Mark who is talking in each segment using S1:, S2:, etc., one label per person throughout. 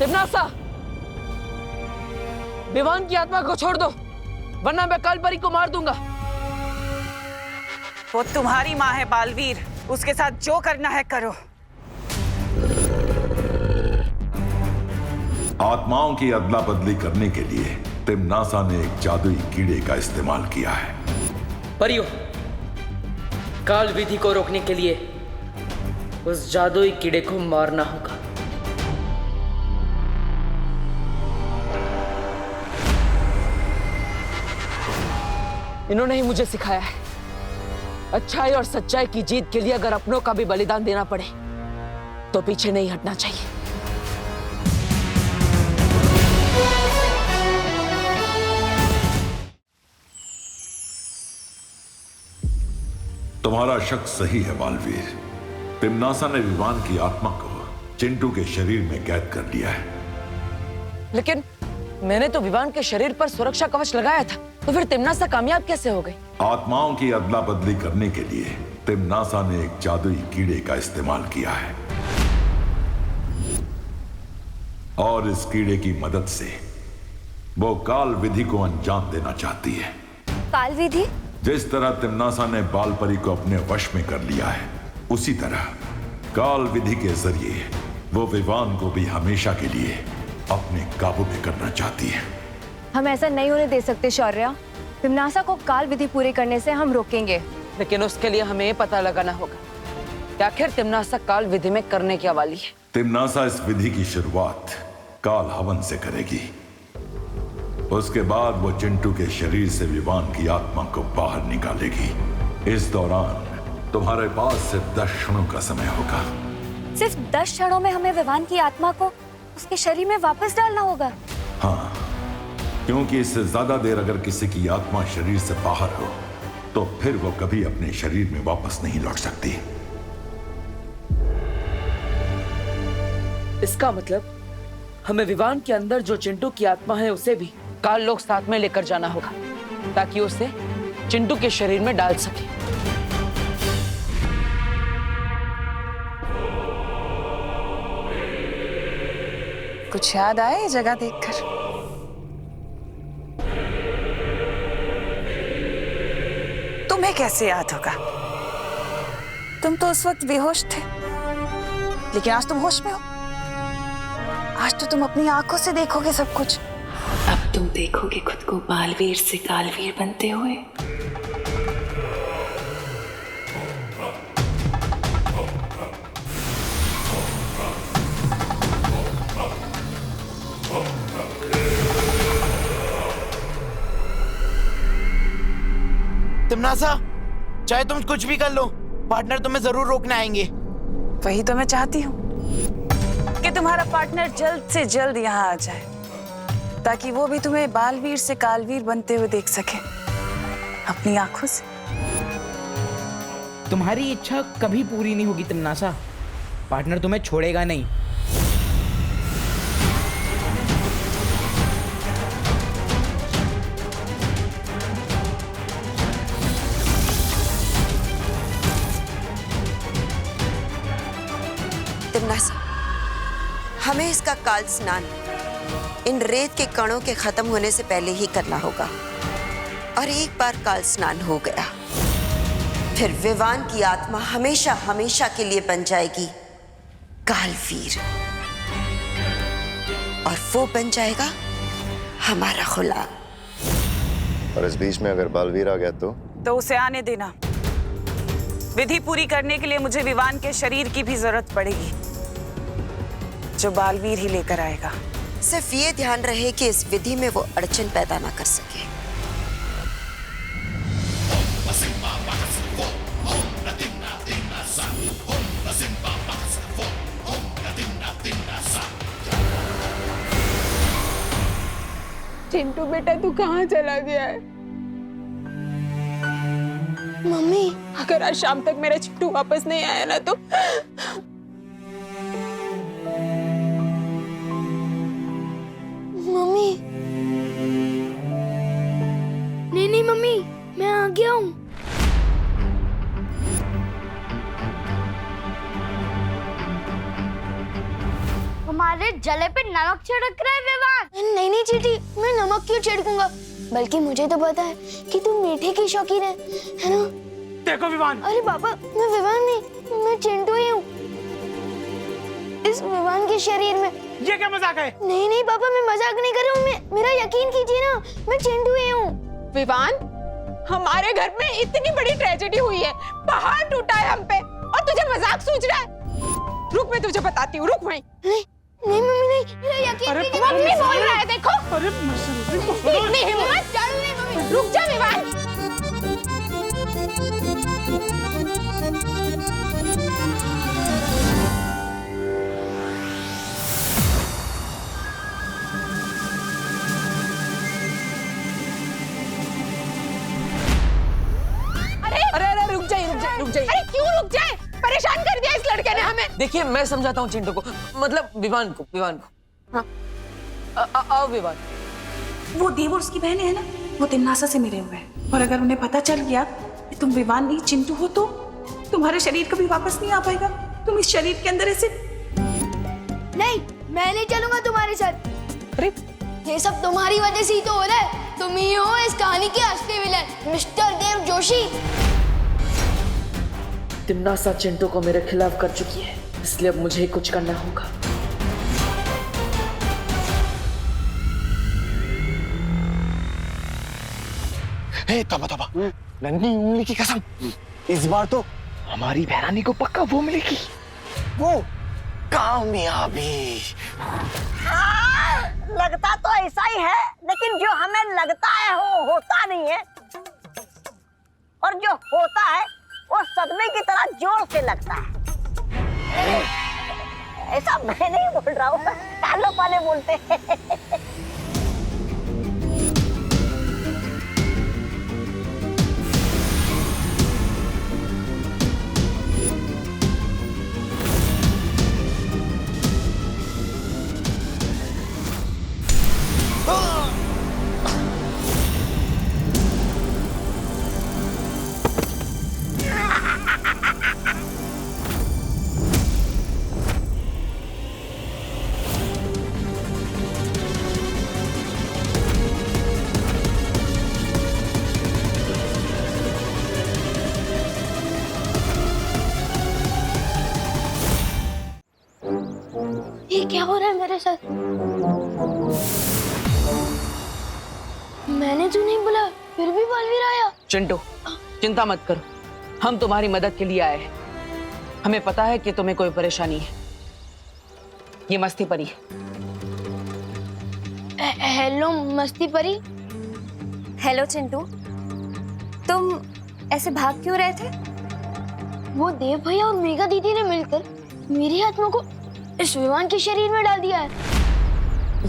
S1: तिम्नासा, विवान की आत्मा को छोड़ दो, वरना मैं कालपरी को मार दूंगा।
S2: वो तुम्हारी माँ है बालवीर, उसके साथ जो करना है करो।
S3: आत्माओं की अदला बदली करने के लिए तिम्नासा ने एक जादुई कीड़े का इस्तेमाल किया है।
S1: परियों, काल विधि को रोकने के लिए उस जादुई कीड़े को मारना होगा। इन्होंने ही मुझे सिखाया है, अच्छाई और सच्चाई की जीत के लिए अगर अपनों का भी बलिदान देना पड़े तो पीछे नहीं हटना चाहिए।
S3: तुम्हारा शक सही है बालवीर। तिम्नासा ने विवान की आत्मा को चिंटू के शरीर में कैद कर लिया है।
S1: लेकिन मैंने तो विवान के शरीर पर सुरक्षा कवच लगाया था, तो फिर तिम्नासा कामयाब कैसे हो गई?
S3: आत्माओं की अदला बदली करने के लिए तिम्नासा ने एक जादुई कीड़े का इस्तेमाल किया है और इस कीड़े की मदद से वो काल विधि को अंजाम देना चाहती है।
S4: काल विधि?
S3: जिस तरह तिम्नासा ने बालपरी को अपने वश में कर लिया है, उसी तरह काल विधि के जरिए वो विवान को भी हमेशा के लिए अपने काबू में करना चाहती है।
S4: हम ऐसा नहीं होने दे सकते शौर्या। तिम्नासा को काल विधि पूरी करने से हम रोकेंगे।
S1: लेकिन उसके लिए हमें ये पता लगाना होगा कि आखिर तिम्नासा काल विधि में करने क्या वाली है।
S3: तिम्नासा इस विधि की शुरुआत काल हवन से करेगी। उसके बाद वो चिंटू के शरीर से विवान की आत्मा को बाहर निकालेगी। इस दौरान तुम्हारे पास सिर्फ 10 क्षणों का समय होगा।
S4: सिर्फ 10 क्षणों में हमें विवान की आत्मा को उसके शरीर में वापस डालना होगा?
S3: हाँ, क्योंकि इससे ज्यादा देर अगर किसी की आत्मा शरीर से बाहर हो तो फिर वो कभी अपने शरीर में वापस नहीं लौट सकती।
S1: इसका मतलब हमें विवान के अंदर जो चिंटू की आत्मा है उसे भी काल लोक साथ में लेकर जाना होगा ताकि उसे चिंटू के शरीर में डाल सके।
S2: कुछ याद आए ये जगह देखकर? तुम्हें कैसे याद होगा? तुम तो उस वक्त बेहोश थे, लेकिन आज तुम होश में हो। आज तो तुम अपनी आंखों से देखोगे सब कुछ।
S5: अब तुम देखोगे खुद को बालवीर से कालवीर बनते हुए।
S6: तिम्नासा, चाहे तुम कुछ भी कर लो, पार्टनर तुम्हें जरूर रोकने आएंगे।
S2: वही तो मैं चाहती हूँ कि तुम्हारा पार्टनर जल्द से जल्द यहाँ आ जाए ताकि वो भी तुम्हें बालवीर से कालवीर बनते हुए देख सके अपनी आंखों से।
S6: तुम्हारी इच्छा कभी पूरी नहीं होगी तिम्नासा। पार्टनर तुम्हें छोड़ेगा नहीं।
S7: तिम्नासा, हमें इसका काल स्नान इन रेत के कणों के खत्म होने से पहले ही करना होगा। और एक बार काल स्नान हो गया, फिर विवान की आत्मा हमेशा हमेशा के लिए बन जाएगी कालवीर, और वो बन जाएगा हमारा गुलाम।
S8: और इस बीच में अगर बालवीर आ गया तो
S2: उसे आने देना। विधि पूरी करने के लिए मुझे विवान के शरीर की भी जरूरत पड़ेगी, जो बालवीर ही लेकर आएगा।
S7: सिर्फ ये ध्यान रहे कि इस विधि में वो अड़चन पैदा ना कर सके।
S9: चिंटू बेटा, तू कहाँ चला गया है?
S7: मम्मी,
S9: अगर आज शाम तक मेरा चिंटू वापस नहीं आया ना तो
S7: मम्मी।
S4: नहीं मम्मी, मैं आ गया हूँ।
S10: हमारे जले पे नमक छिड़क रहा है विवान। नहीं नहीं चीटी, मैं नमक क्यों छिड़कूंगा, बल्कि मुझे तो पता है कि तुम मीठे की शौकीन है ना?
S6: देखो विवान।
S10: अरे पापा, मैं विवान नहीं, मैं चिंटू ही हूँ। इस विवान के शरीर में।
S6: ये क्या मजाक है?
S10: नहीं नहीं पापा, मैं मजाक नहीं कर रहा हूँ, मेरा यकीन कीजिए ना, मैं चिंटू ही हूँ।
S9: विवान, हमारे घर में इतनी बड़ी ट्रेजेडी हुई है, पहाड़ टूटा है हम पे, और तुझे मजाक सूझ रहा है? रुक, मैं तुझे बताती हूँ, रुक वहीं।
S10: नहीं मम्मी नहीं, मेरा यकीन कीजिए।
S9: मम्मी बोल रहा है, देखो।
S6: अरे
S9: इतनी हिम्मत?
S10: चलो नहीं मम्मी,
S9: रुक जा विवान।
S1: अरे रुक जाइए।
S9: अरे क्यों रुक जाए? परेशान कर दिया इस लड़के ने हमें।
S1: देखिए, मैं समझाता हूँ चिंटू को, मतलब विवान को। हाँ। आओ विवान।
S2: वो देव और उसकी बहन है ना, वो तिन्नासा से मिले हुए हैं, और अगर उन्हें पता चल गया कि तुम विवान नहीं चिंटू हो तो तुम्हारा शरीर कभी वापस नहीं आ पाएगा। तुम इस शरीर के अंदर ऐसे।
S10: नहीं, मैं नहीं चलूंगा तुम्हारे साथ।
S1: अरे
S10: ये सब तुम्हारी वजह से ही तो हो रहा है। तुम ही हो इस कहानी के असली विलन, मिस्टर देव जोशी।
S1: तिम्नासा चिंटू को मेरे खिलाफ कर चुकी है, इसलिए अब मुझे ही कुछ करना होगा।
S11: तबा नन्ही उंगली की कसम, इस बार तो हमारी बहरानी को पक्का वो मिलेगी, वो कामयाबी।
S12: लगता तो ऐसा ही है, लेकिन जो हमें लगता है वो होता नहीं है, और जो होता है वो सदमे की तरह जोर से लगता है। ऐसा मैं नहीं बोल रहा हूँ, कालो पाले बोलते हैं।
S10: ये क्या हो रहा है मेरे साथ? मैंने तो नहीं बोला, फिर भी बालवीर आया।
S1: चिंटू, चिंता मत करो, हम तुम्हारी मदद के लिए आए हैं। हमें पता है कि तुम्हें कोई परेशानी है। ये मस्ती परी है।
S10: हेलो मस्ती परी।
S4: हेलो चिंटू, तुम ऐसे भाग क्यों रहे थे?
S10: वो देव भैया और मेघा दीदी ने मिलकर मेरी आत्मा को इस विमान के शरीर में डाल दिया है।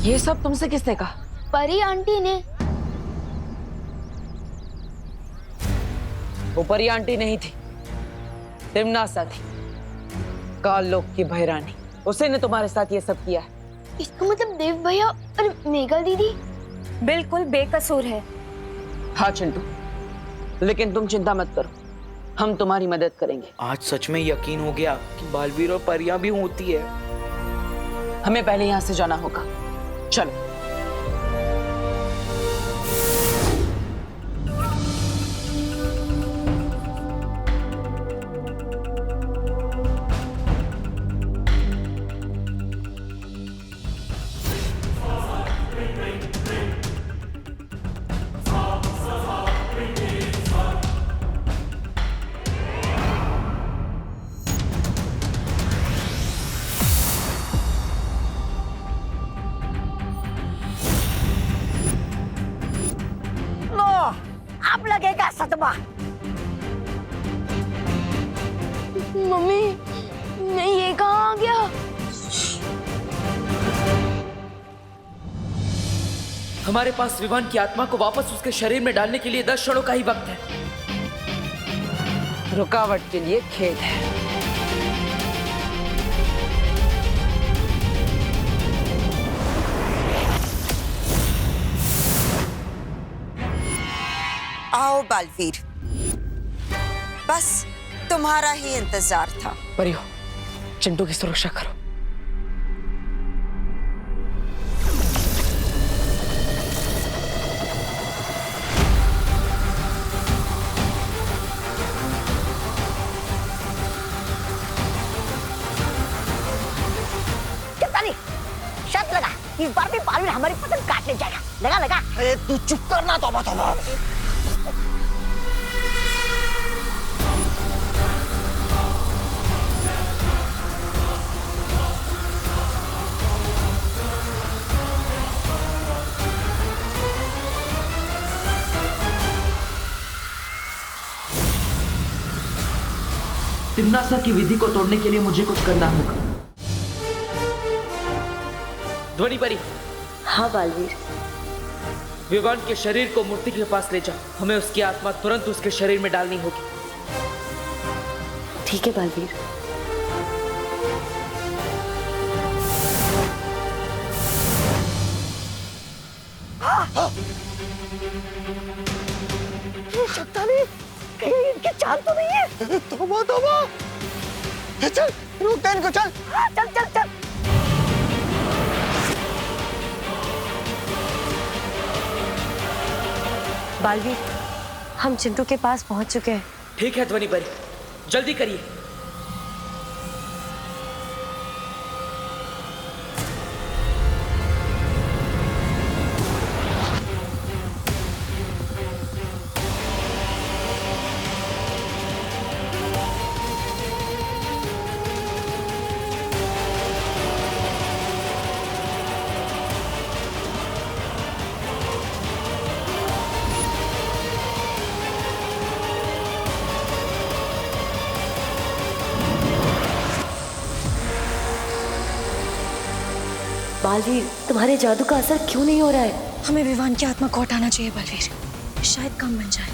S1: ये सब तुमसे किसने कहा?
S10: परी आंटी ने।
S1: वो परी आंटी नहीं थी, तिम्नासा थी, काल लोक की बहरानी। उसी ने तुम्हारे साथ ये सब किया है।
S10: इसका मतलब देव भैया और मेघा दीदी
S4: बिल्कुल बेकसूर है।
S1: हाँ चिंटू, लेकिन तुम चिंता मत करो, हम तुम्हारी मदद करेंगे।
S6: आज सच में यकीन हो गया कि बालवीर और परियां भी होती है।
S1: हमें पहले यहाँ से जाना होगा, चलो।
S12: अब लगेगा सदमा।
S10: मम्मी, मैं ये कहाँ आ गया?
S1: हमारे पास विवान की आत्मा को वापस उसके शरीर में डालने के लिए 10 क्षणों का ही वक्त है। रुकावट के लिए खेद है।
S7: आओ बालवीर, बस तुम्हारा ही इंतजार था।
S1: परियो, चिंटू की सुरक्षा करो।
S12: इस बार भी बालवीर हमारी पसंद काट ले जाएगा। लगा लगा।
S11: अरे तू चुप करना। तौबा तौबा।
S1: तिम्नासा की विधि को तोड़ने के लिए मुझे कुछ करना होगा। ध्वनि परी।
S5: हाँ बालवीर।
S1: विवान के शरीर को मूर्ति के पास ले जाओ। हमें उसकी आत्मा तुरंत उसके शरीर में डालनी होगी।
S5: ठीक है बालवीर।
S12: शक्तानी, कहीं इनके चाल तो नहीं है?
S11: तौबा तौबा। चल रुक दे इनको, चल।
S12: हाँ, चल चल चल।
S5: बालवीर, हम चिंटू के पास पहुंच चुके हैं।
S1: ठीक है ध्वनि परी, जल्दी करिए।
S5: बालवीर, तुम्हारे जादू का असर क्यों नहीं हो रहा है?
S4: हमें विवान की आत्मा को हटाना चाहिए बलवीर, शायद काम बन जाए।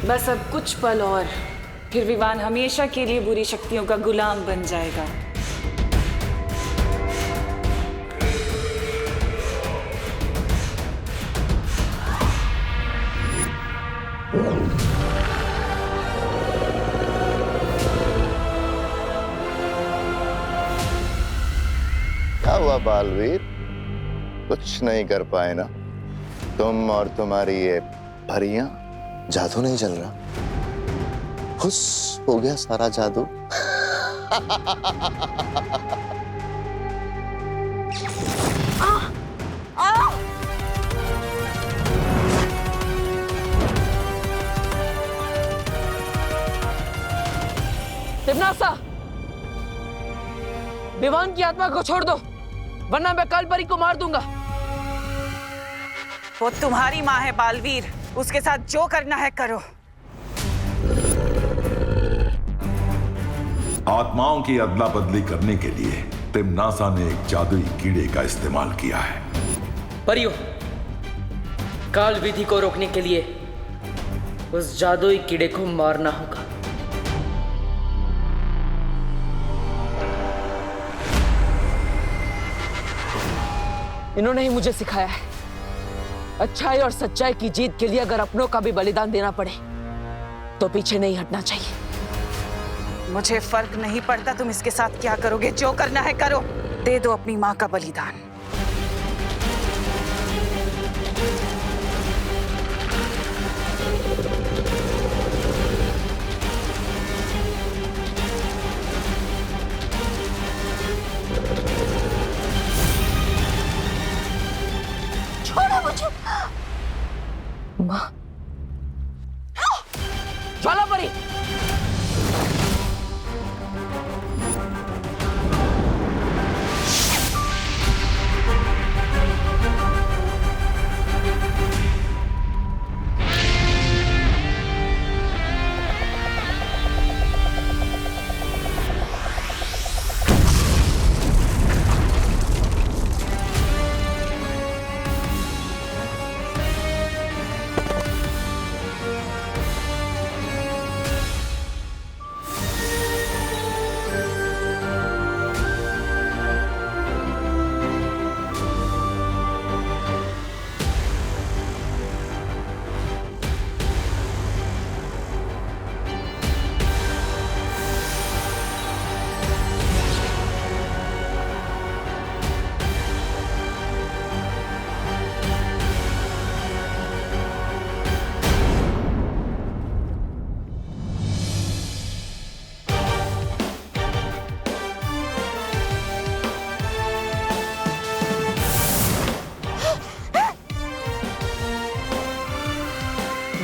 S2: बस अब कुछ पल और, फिर विवान हमेशा के लिए बुरी शक्तियों का गुलाम बन जाएगा।
S8: क्या हुआ बालवीर? कुछ नहीं कर पाए ना तुम और तुम्हारी ये परियां?
S11: जादू नहीं चल रहा।
S8: खुश हो गया सारा जादू।
S1: तिम्नासा, विवान की आत्मा को छोड़ दो, वरना मैं कालपरी को मार दूंगा।
S2: वो तुम्हारी माँ है बालवीर, उसके साथ जो करना है करो।
S3: आत्माओं की अदला बदली करने के लिए तिम्नासा ने एक जादुई कीड़े का इस्तेमाल किया है।
S1: परियो, काल विधि को रोकने के लिए उस जादुई कीड़े को मारना होगा। इन्होंने ही मुझे सिखाया है, अच्छाई और सच्चाई की जीत के लिए अगर अपनों का भी बलिदान देना पड़े तो पीछे नहीं हटना चाहिए।
S2: मुझे फर्क नहीं पड़ता तुम इसके साथ क्या करोगे, जो करना है करो। दे दो अपनी माँ का बलिदान।
S12: छोड़ो मुझे।
S1: माँ, ज्वालापरी,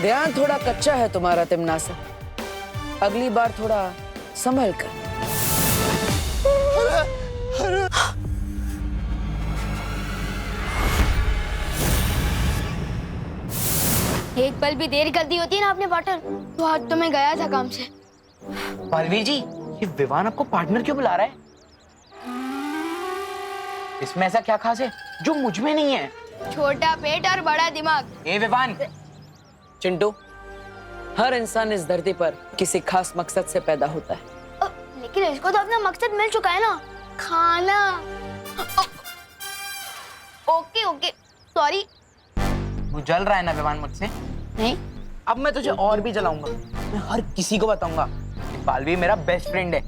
S1: ध्यान थोड़ा कच्चा है तुम्हारा तिमनासा, अगली बार थोड़ा संभल कर।
S10: एक पल भी देर कर दी होती ना आपने पार्टनर, तो आज तो मैं गया था काम से।
S6: बालवीर जी, ये विवान आपको पार्टनर क्यों बुला रहा है? इसमें ऐसा क्या खास है जो मुझ में नहीं है?
S10: छोटा पेट और बड़ा दिमाग।
S6: ए विवान।
S1: चिंटू, हर इंसान इस धरती पर किसी खास मकसद से पैदा होता है।
S10: लेकिन इसको तो अपना मकसद मिल चुका है ना, खाना। Okay okay, sorry.
S6: तू जल रहा है ना विवान मुझसे?
S10: नहीं।
S6: अब मैं तुझे और भी जलाऊंगा। मैं हर किसी को बताऊंगा कि बालवीर मेरा बेस्ट फ्रेंड है।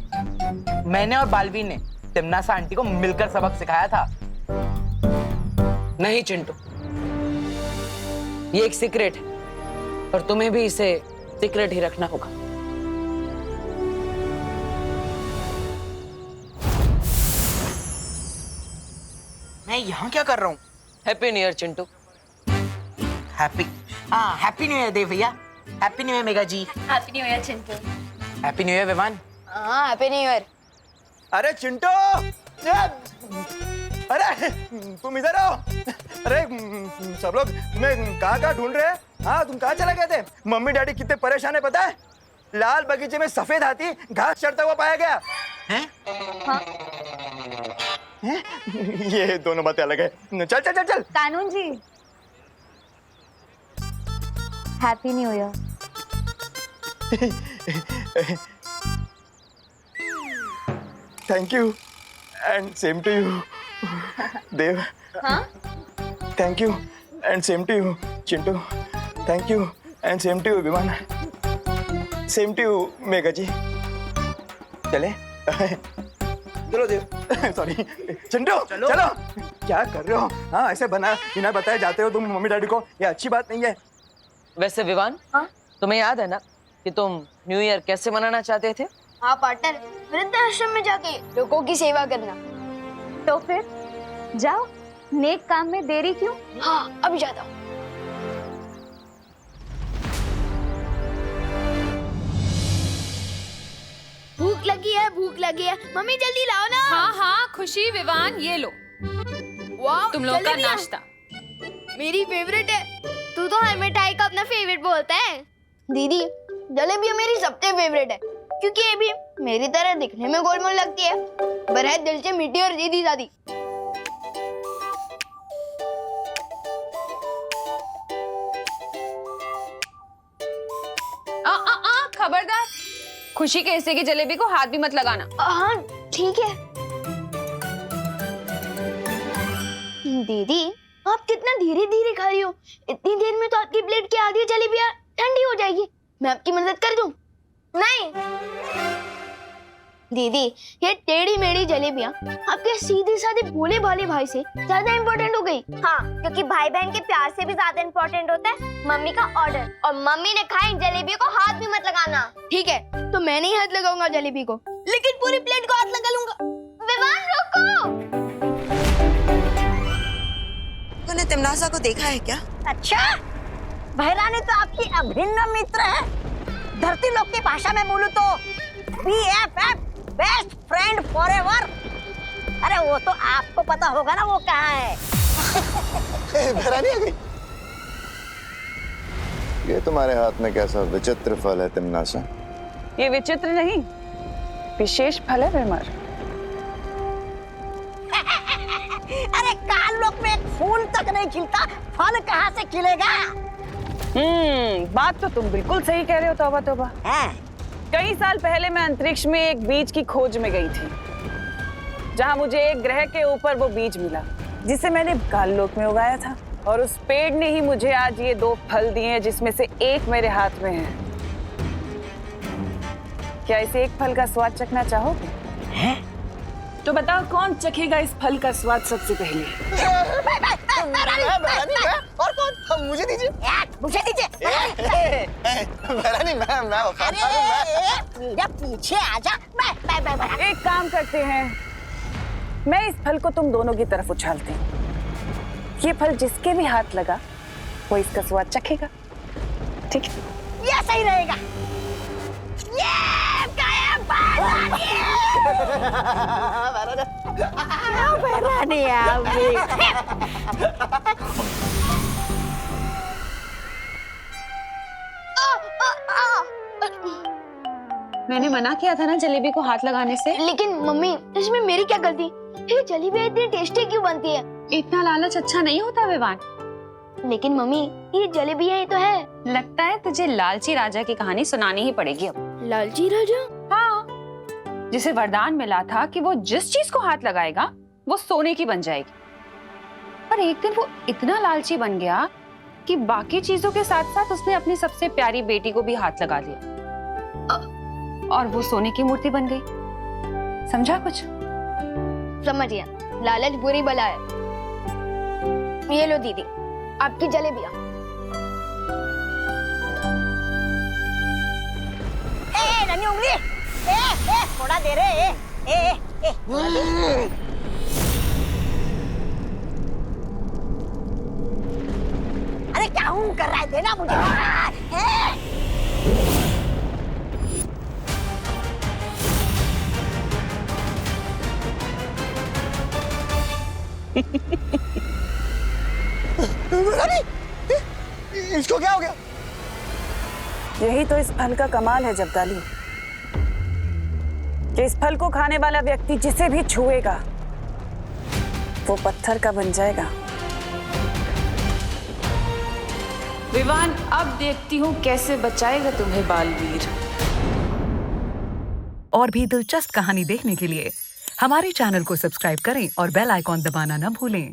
S6: मैंने और बालवीर ने तिमनासा आंटी को मिलकर सबक सिखाया था।
S1: नहीं चिंटू, ये एक सीक्रेट है और तुम्हें भी इसे सीक्रेट ही रखना होगा।
S6: मैं यहाँ क्या कर रहा हूँ?
S1: Happy new year Chintu.
S6: Happy new year Dev भैया। Happy new year Mega ji.
S10: Happy new year Chintu.
S6: Happy new year Vivaan.
S10: हाँ, हैप्पी न्यू ईयर।
S11: अरे चिंटू, अरे तुम इधर आओ। अरे सब लोग तुम्हें कहाँ ढूंढ रहे हैं? हाँ, तुम कहाँ चले गए थे? मम्मी डैडी कितने परेशान है पता है? लाल बगीचे में सफेद हाथी घास चढ़ता हुआ पाया गया है।
S10: हाँ?
S11: ये दोनों बातें अलग है। चल चल चल चल।
S4: कानून जी, happy new year.
S11: Thank you and same to you Dev.
S10: हाँ?
S11: Thank you and same to you Chintu. Thank you and same to you Viman. Same to you Mega ji. चले? चलो देव। सॉरी चिंटू, चलो। क्या कर रहे हो? हाँ, ऐसे बिना बताए जाते हो तुम मम्मी डैडी को, ये अच्छी बात नहीं है।
S1: वैसे विवान,
S10: हाँ?
S1: तुम्हें याद है ना कि तुम न्यू ईयर कैसे मनाना चाहते थे?
S10: हाँ पार्टनर, वृद्धाश्रम में जाके लोगों की सेवा करना।
S4: तो फिर जाओ, नेक काम में देरी क्यों?
S10: हाँ, अभी जाता हूँ। भूख लगी है, मम्मी जल्दी लाओ ना।
S9: हाँ हाँ खुशी, विवान, ये लो
S10: वाह,
S9: तुम लोगों का नाश्ता।
S10: मेरी फेवरेट है। तू तो हर मिठाई का अपना फेवरेट बोलता है। दीदी, जलेबी मेरी सबसे फेवरेट है क्योंकि ये भी मेरी तरह दिखने में गोलमोल लगती है, पर है दिल से मीठी और सीधी सादी।
S9: खबरदार, खुशी के हिस्से की जलेबी को हाथ भी मत लगाना।
S10: हाँ ठीक है। दीदी, आप कितना धीरे धीरे खा रही हो। इतनी देर में तो आपकी प्लेट की आधी जलेबियां ठंडी हो जाएगी। मैं आपकी मदद कर दूं? नहीं दीदी, ये टेढ़ी मेढ़ी जलेबियां आपके सीधे साधे भोले भाले भाई से ज्यादा इम्पोर्टेंट हो गई।
S13: हाँ, क्योंकि भाई बहन के प्यार से भी ज्यादा इम्पोर्टेंट होता है मम्मी का ऑर्डर।
S10: और मम्मी ने कहा इन जलेबी को हाथ भी मत लगाना। ठीक है, तो मैं नहीं हाथ लगाऊंगा जलेबी को, लेकिन पूरी प्लेट को हाथ लगा लूंगा। विवान रुको।
S7: तूने तिमनासा को देखा है क्या?
S12: अच्छा, भैरानी तो आपकी अभिन्न मित्र है। धरती लोक की भाषा में बोलूं तो BFF, बेस्ट फ्रेंड फॉरएवर। अरे वो तो आपको पता होगा ना वो कहाँ है।
S11: भैरानी आ गई।
S8: ये तुम्हारे हाथ में कैसा विचित्र फल है तिमनासा?
S2: ये विचित्र नहीं, विशेष फल है विमर।
S12: अरे काल लोक में एक फूल तक नहीं खिलता, फल कहाँ से खिलेगा?
S2: बात तो तुम बिल्कुल सही कह रहे हो। तौबा तौबा। कई साल पहले मैं अंतरिक्ष में एक बीज की खोज में गई थी, जहां मुझे एक ग्रह के ऊपर वो बीज मिला जिसे मैंने काल लोक में उगाया था। और उस पेड़ ने ही मुझे आज ये 2 फल दिए हैं, जिसमें से एक मेरे हाथ में है। क्या इस एक फल का स्वाद चखना चाहोगे? हैं? तो बताओ कौन चखेगा इस फल का स्वाद सबसे पहले?
S11: और कौन? मुझे दीजिए।
S12: मुझे दीजिए।
S11: भैरानी, मैं
S12: पीछे आजा।
S2: एक काम करते हैं, मैं इस फल को तुम दोनों की तरफ उछालती हूँ। ये फल जिसके भी हाथ लगा वो इसका स्वाद चखेगा। ठीक है।
S12: ये सही रहेगा। ये काया रानी
S2: मैंने मना किया था ना जलेबी को हाथ लगाने से।
S10: लेकिन मम्मी इसमें मेरी क्या गलती? ये जलेबी इतनी टेस्टी क्यों बनती है?
S2: इतना लालच अच्छा नहीं होता विवान।
S10: लेकिन मम्मी ये जलेबी ही तो है।
S2: लगता है तुझे लालची राजा की कहानी सुनानी ही पड़ेगी अब।
S10: लालची राजा?
S2: हाँ, जिसे वरदान मिला था कि वो जिस चीज को हाथ लगाएगा वो सोने की बन जाएगी। पर एक दिन वो इतना लालची बन गया कि बाकी चीजों के साथ साथ उसने अपनी सबसे प्यारी बेटी को भी हाथ लगा दिया और वो सोने की मूर्ति बन गई। समझा कुछ?
S10: समझ गया। लालच बुरी बला है। ये लो दीदी आपकी जलेबियां।
S12: नन्ही उंगली, थोड़ा दे रे। अरे क्या हूँ कर रहा है? देना मुझे।
S11: इसको क्या हो गया?
S2: यही तो इस फल का कमाल है जब्दाली, कि इस फल को खाने वाला व्यक्ति जिसे भी छुएगा वो पत्थर का बन जाएगा। विवान, अब देखती हूँ कैसे बचाएगा तुम्हें बालवीर।
S14: और भी दिलचस्प कहानी देखने के लिए हमारे चैनल को सब्सक्राइब करें और बेल आइकॉन दबाना न भूलें।